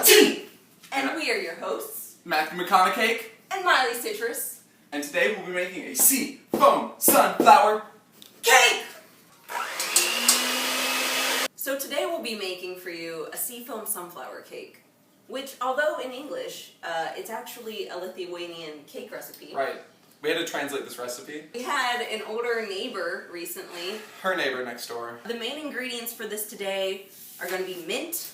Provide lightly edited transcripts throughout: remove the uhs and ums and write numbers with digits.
BrewtaliTEA! And we are your hosts, Matthew McConaughey, and Miley Citrus. and today we'll be making a Seafoam sunflower cake! So today we'll be making for you a Seafoam sunflower cake, which, although in English, it's actually a Lithuanian cake recipe. Right. We had to translate this recipe. We had an older neighbor recently. Her neighbor next door. The main ingredients for this today are going to be mint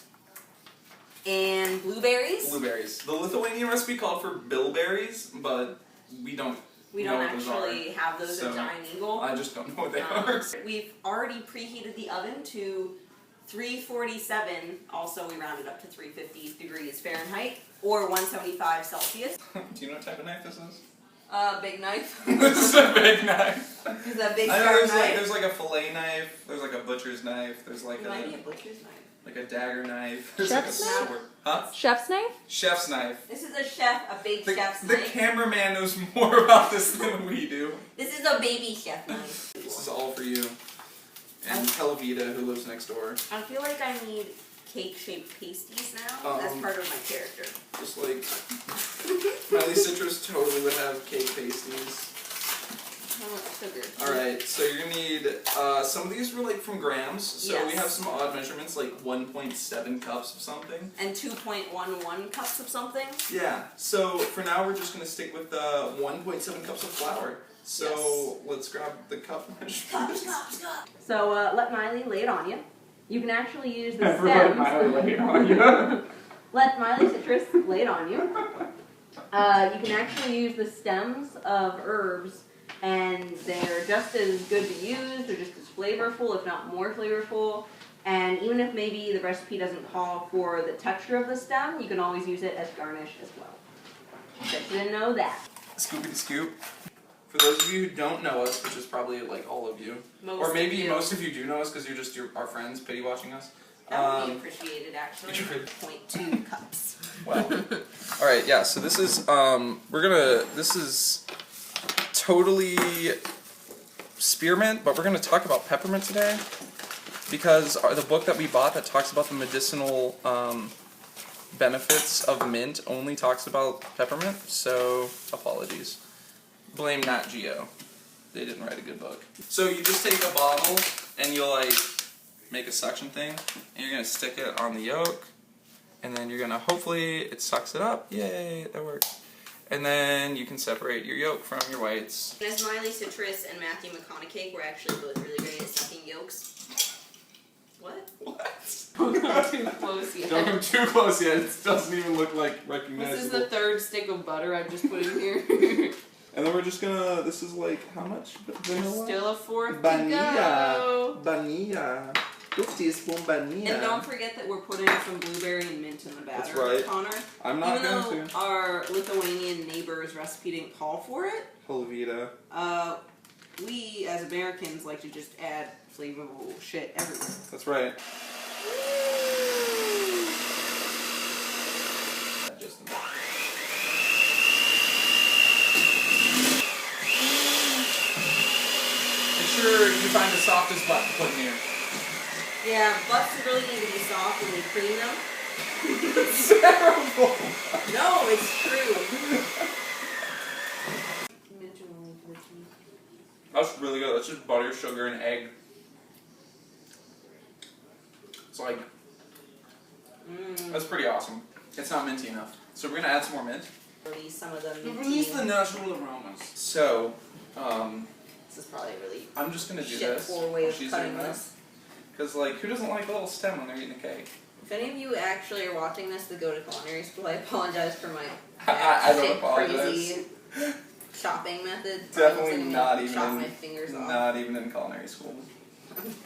and blueberries. Blueberries. The Lithuanian recipe called for bilberries, but we don't know what those actually are. have those So, at Giant Eagle. I just don't know what they are. We've already preheated the oven to 347, also we rounded up to 350 degrees Fahrenheit, or 175 Celsius. Do you know what type of knife this is? Big knife. This is a big knife. Is that big I know sharp knife? there's like a fillet knife, there's like a butcher's knife, there's like It might be a butcher's knife. like a dagger knife. There's Chef's like a knife? sword. Huh? Chef's knife? Chef's knife. This is a big chef's The knife. cameraman knows more about this than we do. This is a baby chef knife. This is all for you. And Helvita, who lives next door. I feel like I need cake-shaped pasties now. That's part of my character. Just like Miley Citrus totally would have cake pasties. How much sugar? Alright, so you're gonna need, some of these were like from grams, so we Yes. have some odd measurements, like 1.7 cups of something. And 2.11 cups of something. Yeah, so for now we're just gonna stick with 1.7 cups of flour. So let's grab the cup measurements. Cup. So let Miley lay it on you. You can actually use the stems. Let Miley lay it on you. Let Miley Citrus lay it on you. You can actually use the stems of herbs, and they're just as good to use. They're just as flavorful, if not more flavorful. And even if maybe the recipe doesn't call for the texture of the stem, you can always use it as garnish as well. Bet you didn't know that. Scoopity scoop. For those of you who don't know us, which is probably like all of you, or maybe most of you do know us because you're just our friends pity watching us. That would be appreciated, actually. Good. 0.2 cups. Wow. All right, yeah. So this is this is totally spearmint, but we're gonna talk about peppermint today because the book that we bought that talks about the medicinal benefits of mint only talks about peppermint. So apologies. Blame Nat Geo. They didn't write a good book. So you just take a bottle and you'll like make a suction thing, and you're gonna stick it on the yolk, and then you're gonna hopefully it sucks it up. Yay, that works. And then you can separate your yolk from your whites. As Miley Citrus and Matthew McConaughey were actually both really great at sucking yolks. What? What? Don't go too close yet. Don't come too close yet. It doesn't even look like recognizable. This is the third stick of butter I've just put in here. And then we're just gonna. This is like how much vanilla? Still a fourth to Vanilla. go. Vanilla. 2 teaspoons vanilla. And don't forget that we're putting some blueberry and mint in the batter, That's right. Connor. I'm not Even going though to. our Lithuanian neighbor's recipe didn't call for it, Helvita. we as Americans like to just add flavorful shit everywhere. That's right. Make sure you find the softest butt to put in here. Yeah, butts really need to be soft when we cream them. It's terrible. No, it's true. That's really good. That's just butter, sugar, and egg. It's like, that's pretty awesome. It's not minty enough. So we're gonna add some more mint. Release some of the Release the natural aromas. So, This is probably really I'm just gonna do shit this. poor way of She's cutting doing this. Because, like, who doesn't like a little stem when they're eating a cake? If any of you actually are watching this that go to culinary school, I apologize for my I don't shit apologize. crazy chopping method. Definitely not even, chop my fingers off. not even in culinary school.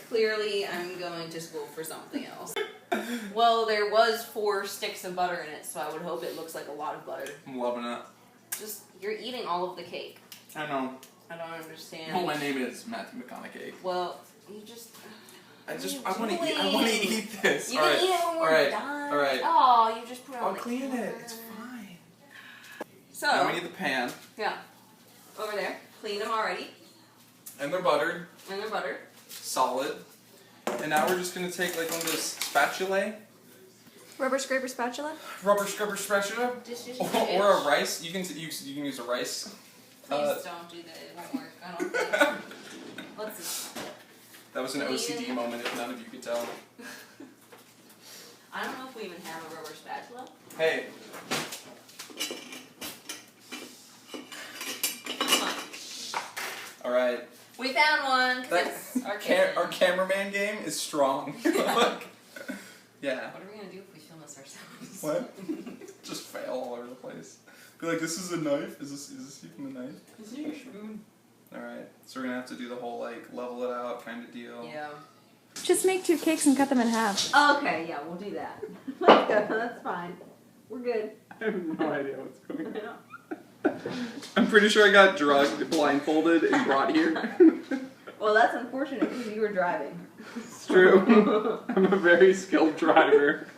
Clearly, I'm going to school for something else. Well, there was 4 sticks of butter in it, so I would hope it looks like a lot of butter. I'm loving it. Just, you're eating all of the cake. I know. I don't understand. Well, my name is Matthew McConaughey. Well, you just... I want to eat this. You can eat it when we're done. Alright. Oh, you just put it on I'll the clean counter. it. It's fine. So, Now we need the pan. yeah. Over there. Clean them already. And they're buttered. And they're buttered. Solid. And now we're just going to take like one of those spatulae Rubber scraper spatula? Rubber scrubber spatula. Or a rice. You can use a rice. Please don't do that. It won't work. I don't think. Let's see. That was an OCD moment if none of you could tell. I don't know if we even have a rubber spatula. Hey. Come on. Alright. We found one, because it's our kitchen. Our cameraman game is strong. Yeah. What are we going to do if we film this ourselves? What? Just fail all over the place. Be like, this is a knife? Is this even a knife? Is it your spoon? Alright. So we're gonna have to do the whole, like, level it out kind of deal. Yeah. Just make 2 cakes and cut them in half. Okay, yeah, we'll do that. Let's go. That's fine. We're good. I have no idea what's going on. I'm pretty sure I got drugged, blindfolded, and brought here. Well, that's unfortunate because you were driving. It's true. I'm a very skilled driver.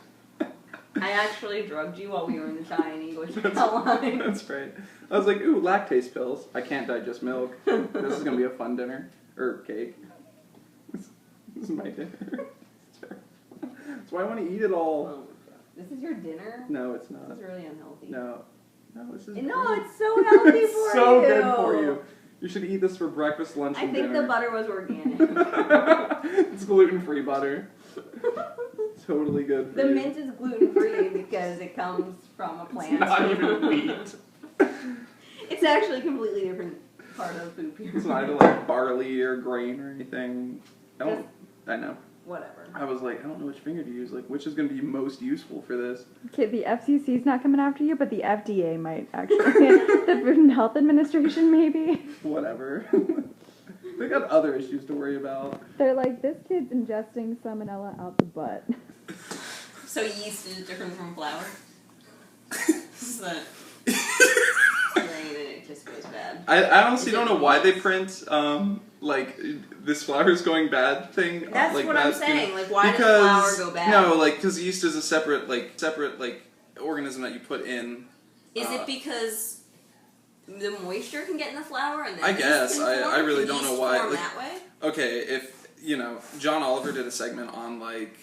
I actually drugged you while we were in the Thai and English line. That's right. I was like, ooh, lactase pills. I can't digest milk. This is going to be a fun dinner. Or cake. This is my dinner. That's why I want to eat it all. Oh, this is your dinner? No, it's not. This is really unhealthy. No. No, this is No, great. it's so healthy for It's you. so good for you. You should eat this for breakfast, lunch, and dinner. I think the butter was organic. It's gluten-free butter. Totally good for The you. mint is gluten-free because it comes from a plant. It's not even wheat. It's actually a completely different part of food pyramid. It's not even like barley or grain or anything. I know. Whatever. I was like, I don't know which finger to use. Like, which is going to be most useful for this? Okay, the FCC's not coming after you, but the FDA might actually. The Food and Health Administration, maybe. Whatever. They got other issues to worry about. They're like, this kid's ingesting salmonella out the butt. So yeast is different from flour? So it just goes bad. I honestly don't know why they print, like, this flour's going bad thing. That's like, what I'm bad, saying. Like, why does flour go bad? No, like, because yeast is a separate organism that you put in. Is it because the moisture can get in the flour and then I guess. yeast can form? I really Can don't know yeast why. form Like, that way? okay, if, you know, John Oliver did a segment on, like,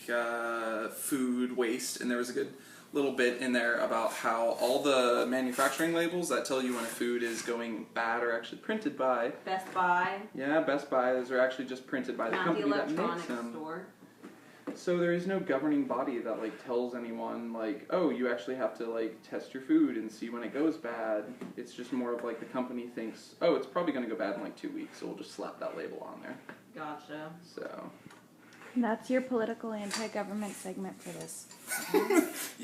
food waste, and there was a good little bit in there about how all the manufacturing labels that tell you when a food is going bad are actually printed by Best Buy. Yeah, Best Buy. Those are actually just printed by the Not company the that makes electronics them. store. So there is no governing body that like tells anyone like, oh, you actually have to like test your food and see when it goes bad. It's just more of like the company thinks, oh, it's probably going to go bad in like 2 weeks, so we'll just slap that label on there. Gotcha. So. That's your political anti-government segment for this.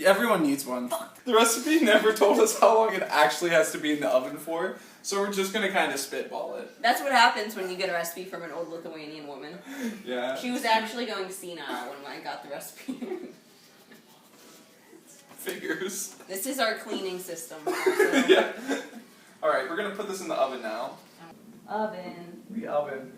Everyone needs one. The recipe never told us how long it actually has to be in the oven for, so we're just gonna kind of spitball it. That's what happens when you get a recipe from an old Lithuanian woman. Yeah. She was actually going senile when I got the recipe. Figures. This is our cleaning system. Yeah. Alright, we're gonna put this in the oven now. Oven. The oven.